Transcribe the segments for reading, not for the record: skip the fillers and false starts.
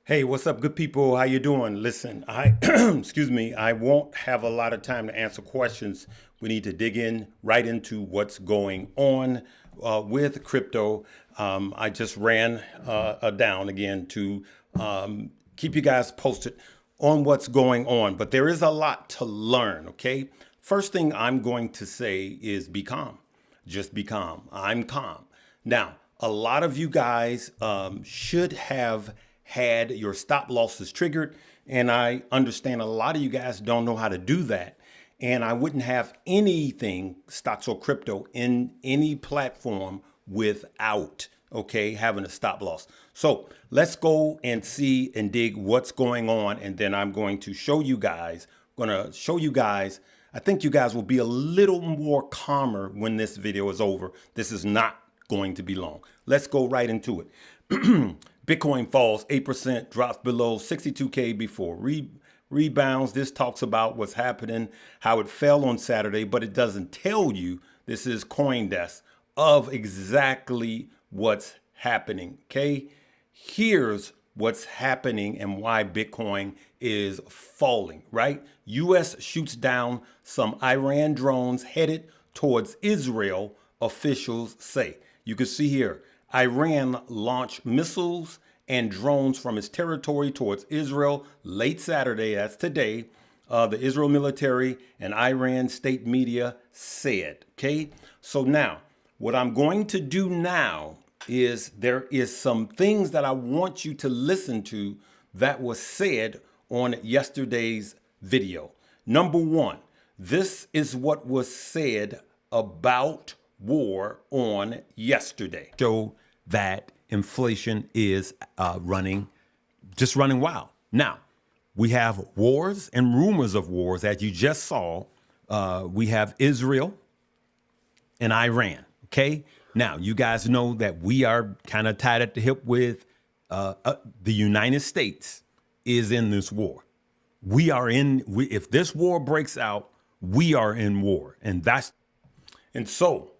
Hey, what's up, good people? How you doing? Listen, I excuse me, I won't have a lot of time to answer questions. We need to dig in right into what's going on with crypto. I just ran down again to keep you guys posted on what's going on, but there is a lot to learn, okay? First thing I'm going to say is be calm. Just be calm. I'm calm. Now, a lot of you guys should have had your stop losses triggered, and I understand a lot of you guys don't know how to do that. And I wouldn't have anything, stocks or crypto, in any platform without, okay, having a stop loss. So let's go and see and dig what's going on, and then I'm going to show you guys, I think you guys will be a little more calmer when this video is over. This is not going to be long. Let's go right into it. Bitcoin falls 8%, drops below 62K before rebounds. This talks about what's happening, how it fell on Saturday, but it doesn't tell you, this is CoinDesk, of exactly what's happening, okay? Here's what's happening and why Bitcoin is falling, right? US shoots down some Iran drones headed towards Israel, officials say. You can see here, Iran launched missiles and drones from its territory towards Israel late Saturday, that's today, the Israel military and Iran state media said, okay? So now, what I'm going to do now is there is some things that I want you to listen to that was said on yesterday's video. Number one, this is what was said about war on yesterday. Show that inflation is running wild. Now, we have wars and rumors of wars, as you just saw. We have Israel and Iran, okay? Now, you guys know that we are kind of tied at the hip with the United States is in this war. If this war breaks out, we are in war. And so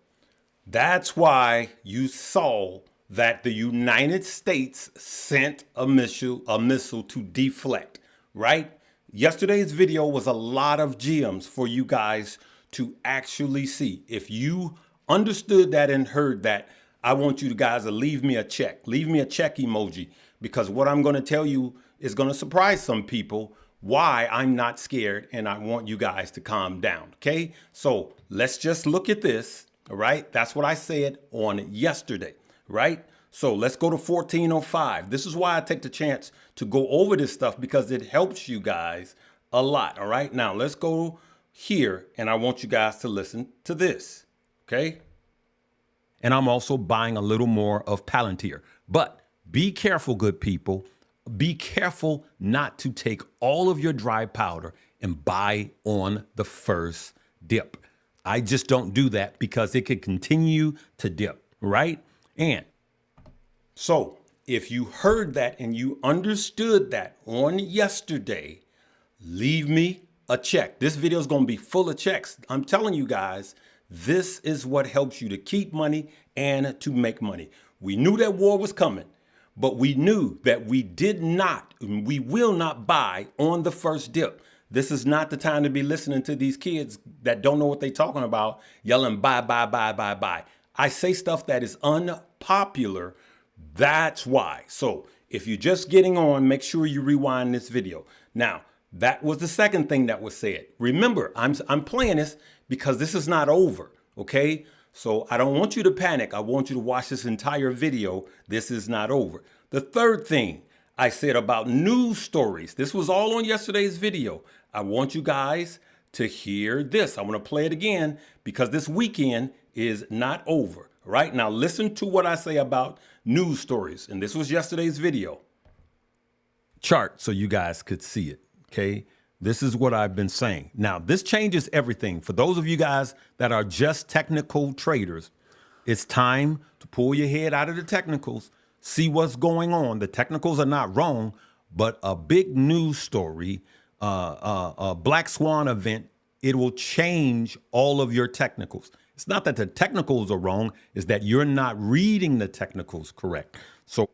that's why you saw that the United States sent a missile to deflect, right? Yesterday's video was a lot of gems for you guys to actually see. If you understood that and heard that, I want you guys to leave me a check. Leave me a check emoji, because what I'm going to tell you is going to surprise some people why I'm not scared, and I want you guys to calm down, okay? So let's just look at this, all right? That's what I said on yesterday, right? So let's go to 1405. This is why I take the chance to go over this stuff, because it helps you guys a lot, all right? Now let's go here, and I want you guys to listen to this, okay? And I'm also buying a little more of Palantir. But be careful, good people. Be careful not to take all of your dry powder and buy on the first dip. I just don't do that, because it could continue to dip, right? And so if you heard that and you understood that on yesterday, leave me a check. This video is going to be full of checks. I'm telling you guys, this is what helps you to keep money and to make money. We knew that war was coming, but we knew that we will not buy on the first dip. This is not the time to be listening to these kids that don't know what they're talking about, yelling buy, buy, buy, buy, buy. I say stuff that is unpopular. That's why. So if you're just getting on, make sure you rewind this video. Now, that was the second thing that was said. Remember, I'm playing this because this is not over, okay? So I don't want you to panic. I want you to watch this entire video. This is not over. The third thing I said about news stories, this was all on yesterday's video. I want you guys to hear this. I want to play it again because this weekend is not over. Right now, listen to what I say about news stories. And this was yesterday's video. Chart so you guys could see it. Okay. This is what I've been saying. Now, this changes everything. For those of you guys that are just technical traders, it's time to pull your head out of the technicals, see what's going on. The technicals are not wrong, but a big news story, a black swan event, it will change all of your technicals. It's not that the technicals are wrong, it's that you're not reading the technicals correct. So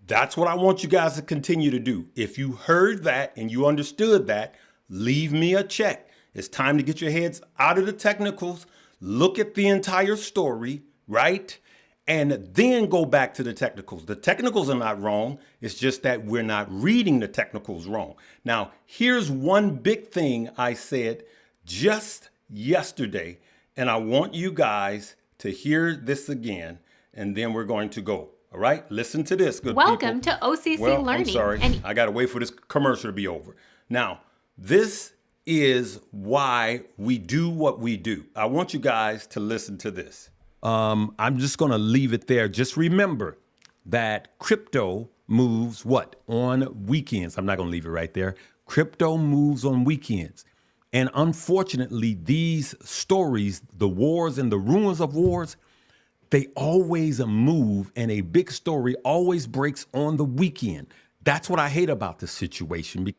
That's what I want you guys to continue to do. If you heard that and you understood that, leave me a check. It's time to get your heads out of the technicals, look at the entire story, right? And then go back to the technicals. The technicals are not wrong. It's just that we're not reading the technicals wrong. Now, here's one big thing I said just yesterday, and I want you guys to hear this again, and then we're going to go. All right, listen to this, good Welcome people. to OCC Well, Learning. I'm sorry, I gotta wait for this commercial to be over. Now, this is why we do what we do. I want you guys to listen to this. I'm just gonna leave it there. Just remember that crypto moves what? On weekends. I'm not gonna leave it right there. Crypto moves on weekends. And unfortunately, these stories, the wars and the rumors of wars, they always move, and a big story always breaks on the weekend. That's what I hate about this situation.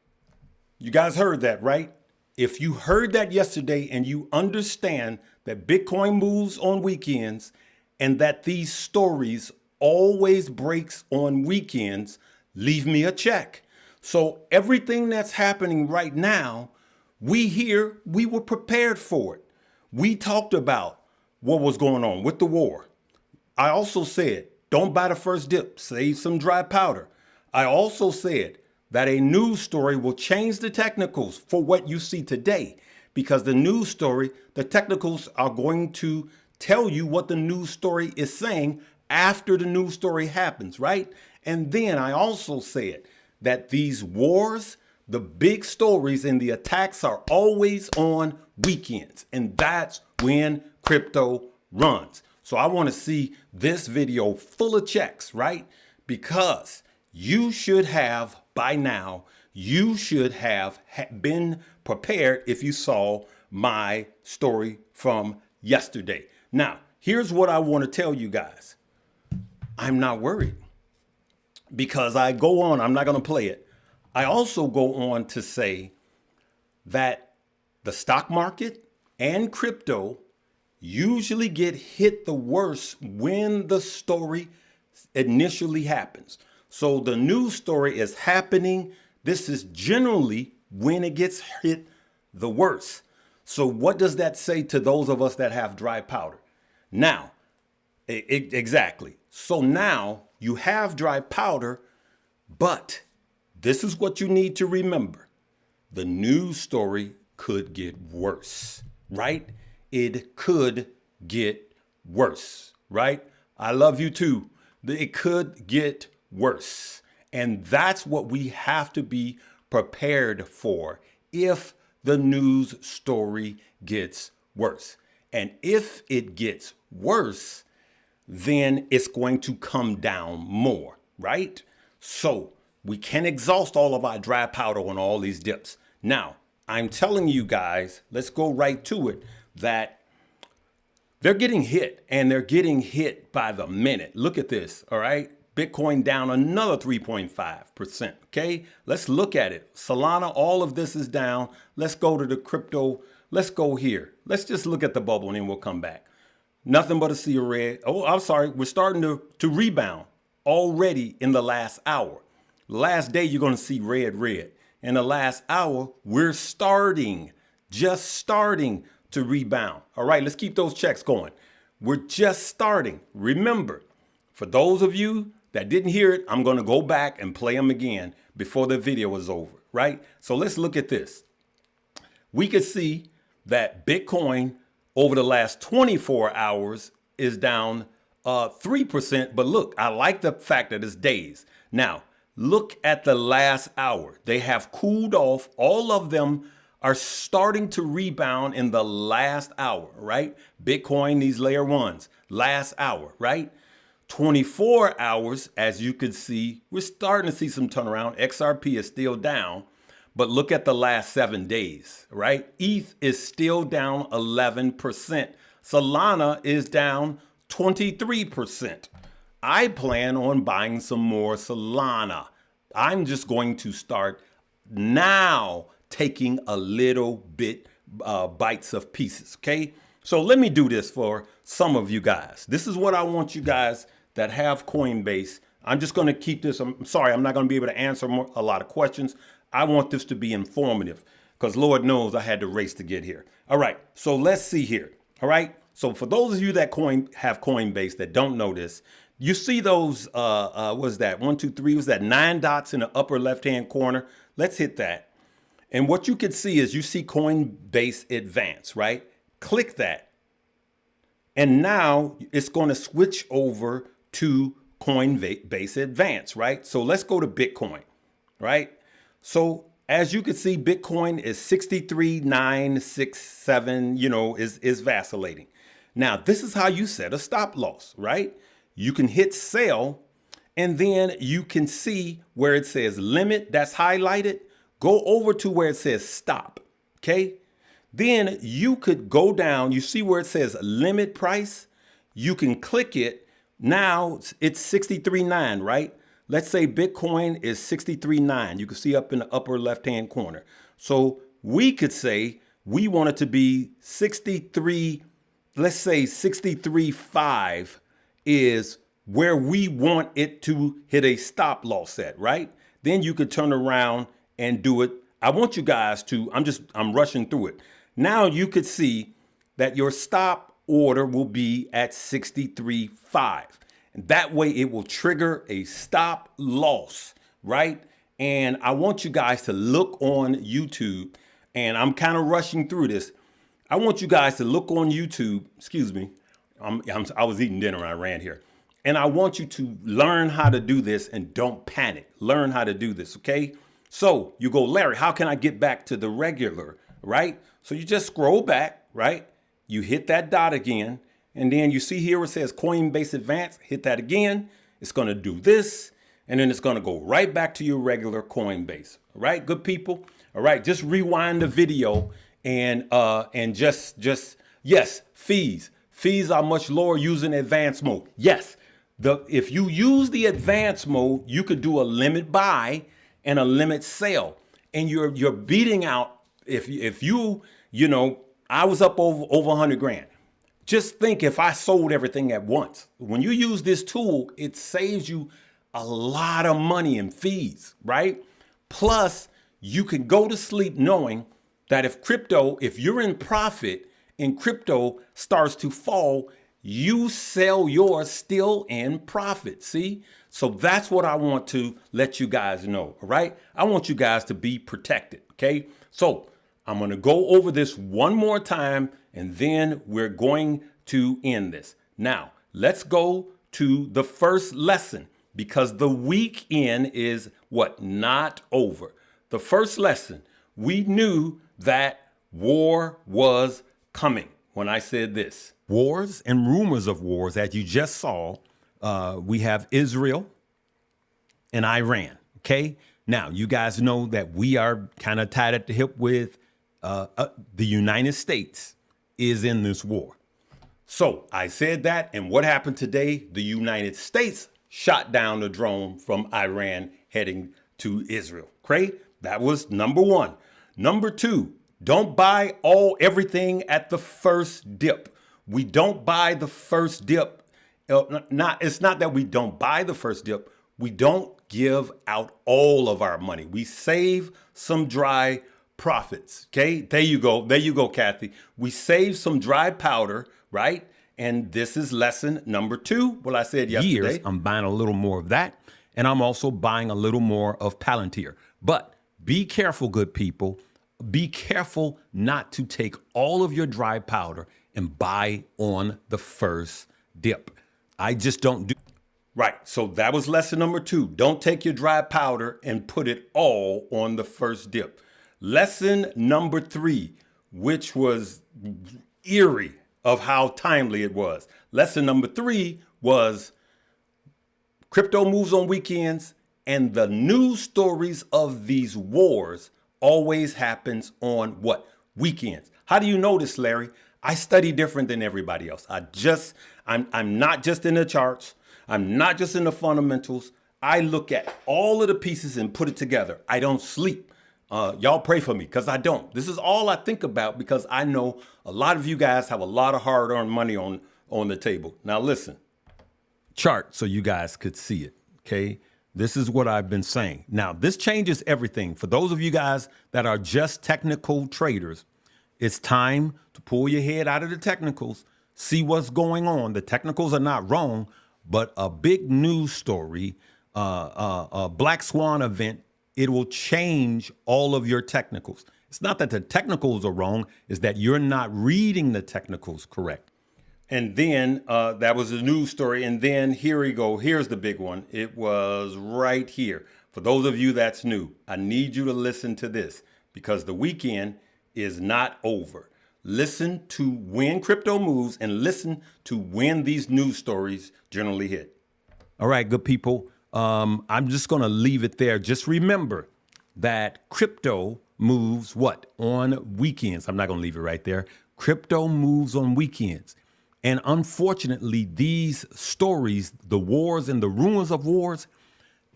You guys heard that, right? If you heard that yesterday and you understand that Bitcoin moves on weekends and that these stories always breaks on weekends, leave me a check. So everything that's happening right now, we were prepared for it. We talked about what was going on with the war. I also said, don't buy the first dip, save some dry powder. I also said that a news story will change the technicals for what you see today, because the news story, the technicals are going to tell you what the news story is saying after the news story happens, right? And then I also said that these wars, the big stories and the attacks are always on weekends, and that's when crypto runs. So I want to see this video full of checks, right? Because you should have, by now, you should have been prepared if you saw my story from yesterday. Now, here's what I want to tell you guys. I'm not worried because I go on, I'm not going to play it. I also go on to say that the stock market and crypto usually get hit the worst when the story initially happens. So the news story is happening. This is generally when it gets hit the worst. So what does that say to those of us that have dry powder? Now, exactly. So now you have dry powder, but this is what you need to remember. The news story could get worse, right? It could get worse, right? I love you too. It could get worse. And that's what we have to be prepared for if the news story gets worse. And if it gets worse, then it's going to come down more, right? So we can't exhaust all of our dry powder on all these dips. Now, I'm telling you guys, let's go right to it, that they're getting hit, and they're getting hit by the minute. Look at this, all right? Bitcoin down another 3.5%, okay? Let's look at it. Solana, all of this is down. Let's go to the crypto. Let's go here. Let's just look at the bubble, and then we'll come back. Nothing but a sea of red. Oh, I'm sorry. We're starting to rebound already in the last hour. Last day, you're going to see red, red. In the last hour, we're just starting to rebound. All right, let's keep those checks going. We're just starting. Remember, for those of you that didn't hear it, I'm going to go back and play them again before the video is over, right? So let's look at this. We could see that Bitcoin over the last 24 hours is down 3%. But look, I like the fact that it's days. Now, look at the last hour. They have cooled off. All of them are starting to rebound in the last hour, right? Bitcoin, these layer ones, last hour, right? 24 hours, as you can see, we're starting to see some turnaround. XRP is still down, but look at the last 7 days, right? ETH is still down 11%. Solana is down 23%. I plan on buying some more Solana. I'm just going to start now taking a little bit bites of pieces, okay? So let me do this for some of you guys. This is what I want you guys that have Coinbase. I'm just going to keep this. I'm sorry, I'm not going to be able to answer a lot of questions. I want this to be informative because Lord knows I had to race to get here. All right, so let's see here. All right, so for those of you that have Coinbase that don't know this, you see those, what's that? 1, 2, 3, was that 9 dots in the upper left-hand corner? Let's hit that. And what you can see is you see Coinbase Advance, right? Click that. And now it's going to switch over to Coinbase Advance, right? So let's go to Bitcoin, right? So as you can see, Bitcoin is 63,967, is vacillating. Now, this is how you set a stop loss, right? You can hit sell, and then you can see where it says limit, that's highlighted. Go over to where it says stop, okay? Then you could go down, you see where it says limit price? You can click it. Now it's 63.9, right? Let's say Bitcoin is 63.9. You can see up in the upper left-hand corner. So we could say we want it to be 63, let's say 63.5 is where we want it to hit a stop loss at, right? Then you could turn around and do it. I want you guys to, I'm rushing through it. Now you could see that your stop order will be at 63.5. And that way it will trigger a stop loss, right? And I want you guys to look on YouTube, and I'm kind of rushing through this. I want you guys to look on YouTube, excuse me. I was eating dinner when I ran here. And I want you to learn how to do this and don't panic. Learn how to do this, okay? So you go, Larry, how can I get back to the regular, right? So you just scroll back, right? You hit that dot again. And then you see here it says Coinbase Advance. Hit that again. It's going to do this. And then it's going to go right back to your regular Coinbase. All right, good people. All right, just rewind the video and just yes, fees. Fees are much lower using advanced mode. Yes, if you use the advanced mode, you could do a limit buy and a limit sell, and you're beating out. If you I was up over 100 grand. Just think if I sold everything at once. When you use this tool, it saves you a lot of money in fees, right? Plus, you can go to sleep knowing that if you're in profit and crypto starts to fall, you sell yours still in profit. See? So that's what I want to let you guys know. All right. I want you guys to be protected. Okay. So I'm going to go over this one more time and then we're going to end this. Now, let's go to the first lesson because the weekend is not over. The first lesson, we knew that war was coming when I said this. Wars and rumors of wars, as you just saw, we have Israel and Iran. Okay. Now, you guys know that we are kind of tied at the hip with the United States is in this war. So I said that. And what happened today? The United States shot down the drone from Iran heading to Israel. Okay. That was number one. Number two, don't buy everything at the first dip. We don't buy the first dip. It's not that we don't buy the first dip. We don't give out all of our money. We save some dry profits. Okay, there you go. There you go, Kathy. We save some dry powder, right? And this is lesson number two. What I said yesterday. I'm buying a little more of that. And I'm also buying a little more of Palantir. But be careful, good people. Be careful not to take all of your dry powder and buy on the first dip. I just don't do. Right. So that was lesson number two. Don't take your dry powder and put it all on the first dip. Lesson number three, which was eerie of how timely it was. Lesson number three was crypto moves on weekends, and the news stories of these wars always happens on what? Weekends. How do you know this, Larry? I study different than everybody else. I'm not just in the charts. I'm not just in the fundamentals. I look at all of the pieces and put it together. I don't sleep. Y'all pray for me because I don't. This is all I think about because I know a lot of you guys have a lot of hard-earned money on the table. Now listen, chart so you guys could see it. Okay. This is what I've been saying. Now, this changes everything. For those of you guys that are just technical traders, it's time to pull your head out of the technicals, see what's going on. The technicals are not wrong, but a big news story, a black swan event, it will change all of your technicals. It's not that the technicals are wrong, it's that you're not reading the technicals correct. And then that was a news story. And then here we go. Here's the big one. It was right here. For those of you that's new, I need you to listen to this because the weekend is not over. Listen to when crypto moves and listen to when these news stories generally hit. All right, good people. I'm just going to leave it there. Just remember that crypto moves what? On weekends. I'm not going to leave it right there. Crypto moves on weekends. And unfortunately, these stories, the wars and the rumors of wars,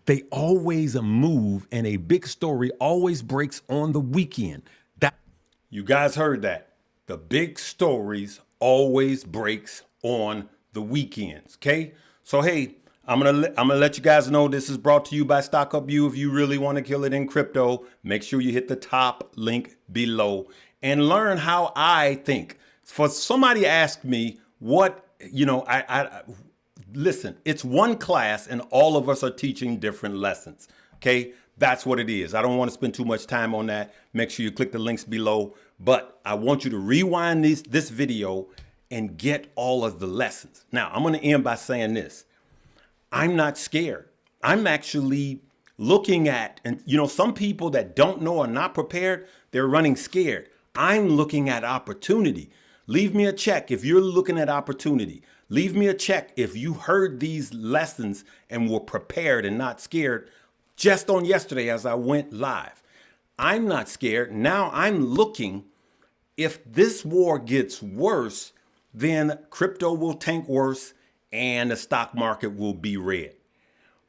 they always move, and a big story always breaks on the weekend. You guys heard that. The big stories always breaks on the weekends, okay? So, hey, I'm gonna let you guys know this is brought to you by Stock Up You. If you really want to kill it in crypto, make sure you hit the top link below and learn how I think. For somebody asked me, what, I listen, it's one class and all of us are teaching different lessons. Okay. That's what it is. I don't want to spend too much time on that. Make sure you click the links below, but I want you to rewind this video and get all of the lessons. Now I'm going to end by saying this. I'm not scared. I'm actually looking at, and some people that don't know are not prepared. They're running scared. I'm looking at opportunity. Leave me a check if you're looking at opportunity. Leave me a check if you heard these lessons and were prepared and not scared just on yesterday as I went live. I'm not scared. Now I'm looking, if this war gets worse, then crypto will tank worse and the stock market will be red.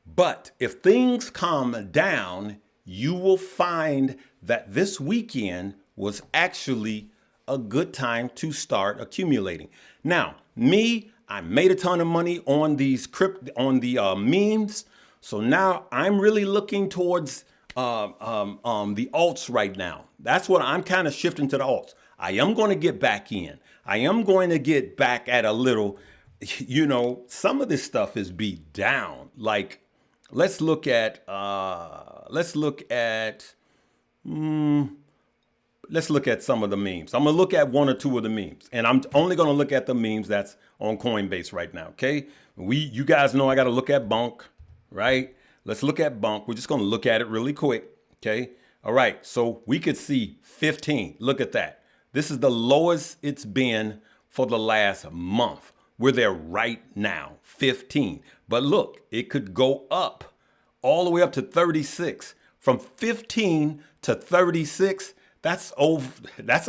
But if things calm down, you will find that this weekend was actually a good time to start accumulating. Now, I made a ton of money on these memes. So now I'm really looking towards the alts right now. That's what I'm kind of shifting to the alts. I am going to get back in. I am going to get back at a little, some of this stuff is beat down. Like, let's look at some of the memes. I'm going to look at one or two of the memes, and I'm only going to look at the memes that's on Coinbase right now. Okay. You guys know I got to look at bonk, right? Let's look at bonk. We're just going to look at it really quick. Okay. All right. So we could see 15. Look at that. This is the lowest it's been for the last month. We're there right now, 15. But look, it could go up all the way up to 36. From 15 to 36, that's a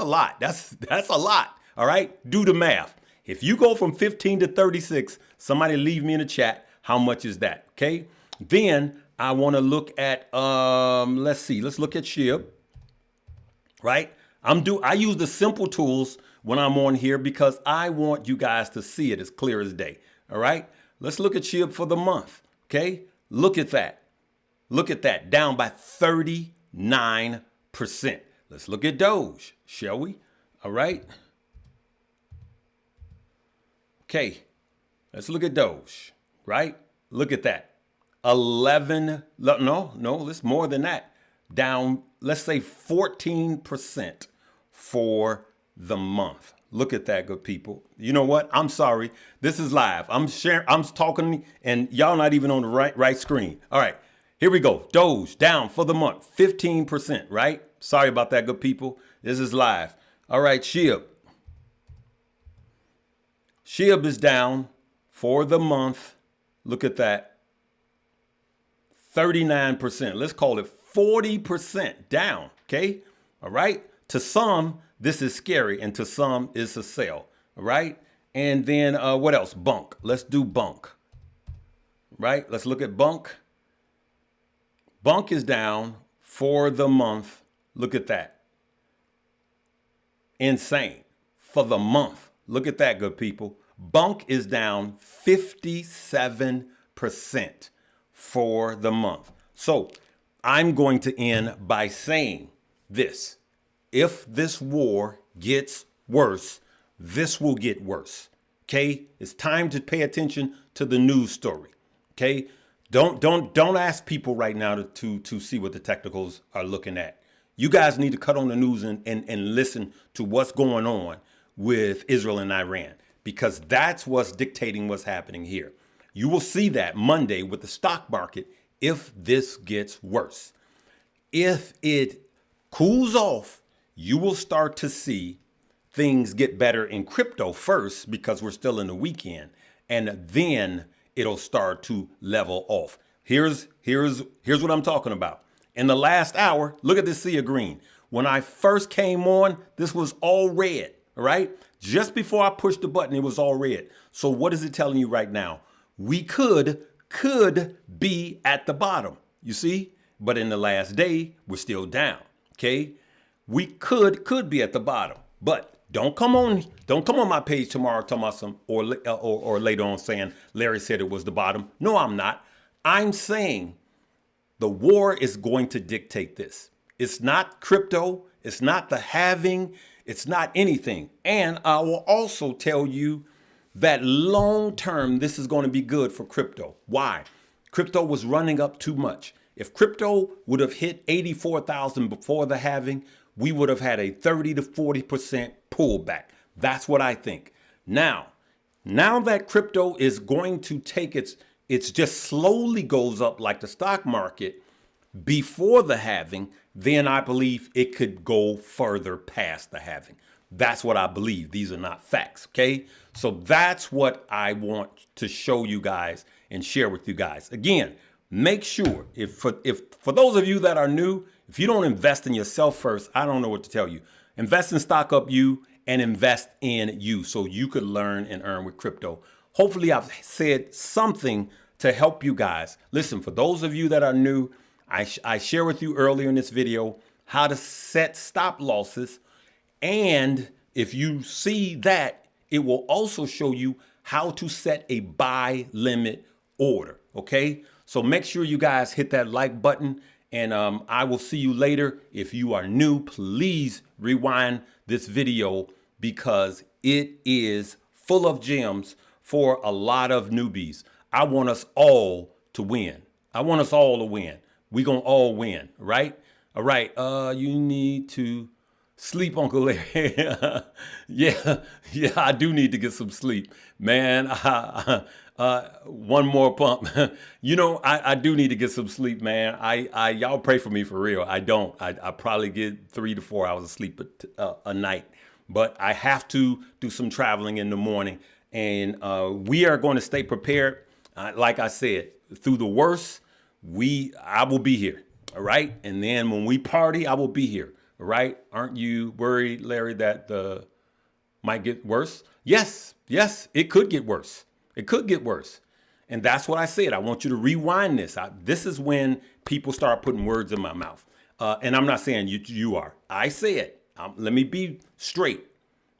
lot. That's a lot. All right. Do the math. If you go from 15 to 36, somebody leave me in the chat. How much is that? Okay. Then I want to look at, let's look at SHIB, right? I use the simple tools when I'm on here because I want you guys to see it as clear as day. All right. Let's look at SHIB for the month. Okay. Look at that. Look at that. Down by 39%. Let's look at Doge, shall we? All right. Okay. Let's look at Doge, right? Look at that. 11, no, it's more than that. Down, let's say 14% for the month. Look at that, good people. You know what? I'm sorry. This is live. I'm talking and y'all not even on the right screen. All right, here we go. Doge down for the month, 15%, right? Sorry about that, good people. This is live. All right, SHIB. SHIB is down for the month. Look at that. 39%. Let's call it 40% down. Okay. All right. To some, this is scary, and to some, it's a sell. All right. And then what else? Bonk. Let's do bonk. Right. Let's look at bonk. Bonk is down for the month. Look at that. Insane. For the month. Look at that, good people. Bonk is down 57% for the month. So I'm going to end by saying this. If this war gets worse, this will get worse. Okay? It's time to pay attention to the news story. Okay? Don't ask people right now to see what the technicals are looking at. You guys need to cut on the news and listen to what's going on with Israel and Iran, because that's what's dictating what's happening here. You will see that Monday with the stock market if this gets worse. If it cools off, you will start to see things get better in crypto first, because we're still in the weekend, and then it'll start to level off. Here's what I'm talking about. In the last hour, look at this sea of green. When I first came on, this was all red, all right? Just before I pushed the button, it was all red. So what is it telling you right now? We could be at the bottom, you see? But in the last day, we're still down, okay? We could be at the bottom, but don't come on my page tomorrow talking about some or later on saying Larry said it was the bottom. No, I'm not. I'm saying the war is going to dictate this. It's not crypto. It's not the halving. It's not anything. And I will also tell you that long term, this is going to be good for crypto. Why? Crypto was running up too much. If crypto would have hit 84,000 before the halving, we would have had a 30 to 40% pullback. That's what I think. Now that crypto is going to take it's just slowly goes up like the stock market before the halving, then I believe it could go further past the halving. That's what I believe. These are not facts, okay? So that's what I want to show you guys and share with you guys. Again, make sure if for those of you that are new, if you don't invest in yourself first, I don't know what to tell you. Invest in Stock Up You and invest in you so you could learn and earn with crypto. Hopefully I've said something to help you guys. Listen, for those of you that are new, I share with you earlier in this video how to set stop losses. And if you see that, it will also show you how to set a buy limit order. Okay, so make sure you guys hit that like button, and I will see you later. If you are new, please rewind this video because it is full of gems for a lot of newbies. I want us all to win. I want us all to win. We're going to all win, right? All right. You need to sleep, Uncle Larry. yeah, I do need to get some sleep, man. One more pump. I do need to get some sleep, man. Y'all pray for me for real. I don't. I probably get 3 to 4 hours of sleep a night, but I have to do some traveling in the morning, and we are going to stay prepared. Like I said, through the worst, I will be here. All right. And then when we party, I will be here. All right. Aren't you worried, Larry, that might get worse? Yes, it could get worse. It could get worse. And that's what I said. I want you to rewind this. This is when people start putting words in my mouth. And I'm not saying you are. I said, let me be straight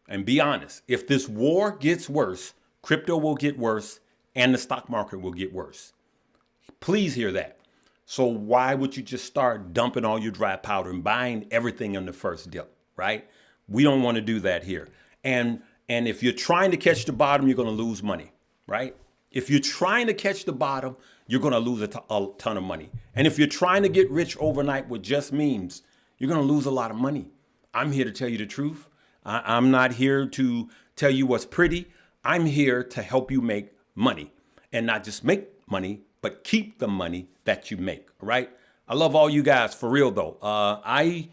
and be honest. If this war gets worse, crypto will get worse and the stock market will get worse. Please hear that. So why would you just start dumping all your dry powder and buying everything in the first dip, right? We don't want to do that here. And if you're trying to catch the bottom, you're going to lose money, right? If you're trying to catch the bottom, you're going to lose a ton of money. And if you're trying to get rich overnight with just memes, you're going to lose a lot of money. I'm here to tell you the truth. I'm not here to tell you what's pretty. I'm here to help you make money, and not just make money, but keep the money that you make, right? I love all you guys, for real though. I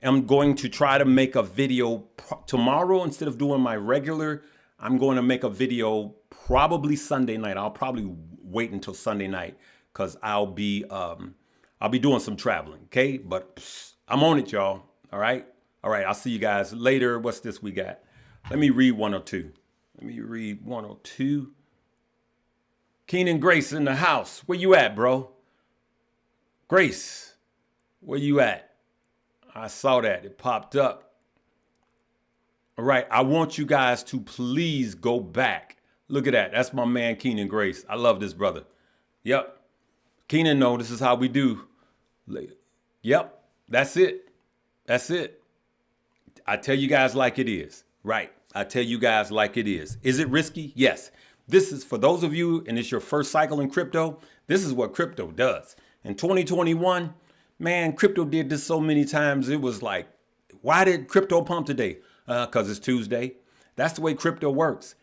am going to try to make a video tomorrow instead of doing my regular. I'm going to make a video probably Sunday night. I'll probably wait until Sunday night because I'll be doing some traveling, okay? But I'm on it, y'all. All right. I'll see you guys later. What's this we got? Let me read 102. Keenan Grace in the house. Where you at, bro? Grace, where you at? I saw that. It popped up. All right. I want you guys to please go back. Look at that. That's my man, Keenan Grace. I love this brother. Yep. Keenan, no, this is how we do. Yep, that's it. That's it. I tell you guys like it is. Right. I tell you guys like it is. Is it risky? Yes. This is for those of you, and it's your first cycle in crypto. This is what crypto does. In 2021, man, crypto did this so many times. It was like, why did crypto pump today? Because it's Tuesday. That's the way crypto works.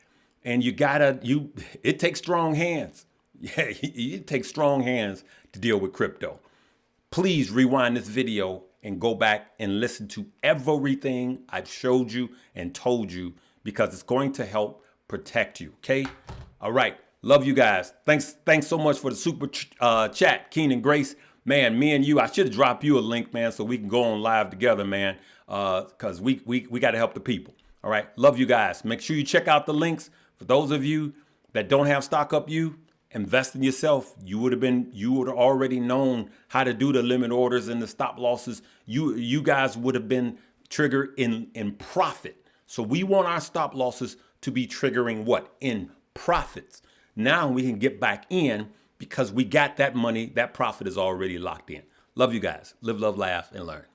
And it takes strong hands. Yeah, it takes strong hands to deal with crypto. Please rewind this video and go back and listen to everything I've showed you and told you, because it's going to help protect you. Okay. All right. Love you guys. Thanks so much for the super chat, Keenan Grace. Man, me and you, I should drop you a link, man, so we can go on live together, man, because we got to help the people. All right. Love you guys. Make sure you check out the links. For those of you that don't have Stock Up You, invest in yourself. You would have already known how to do the limit orders and the stop losses. You guys would have been triggered in profit. So we want our stop losses to be triggering what? In profits. Now we can get back in because we got that money. That profit is already locked in. Love you guys. Live, love, laugh, and learn.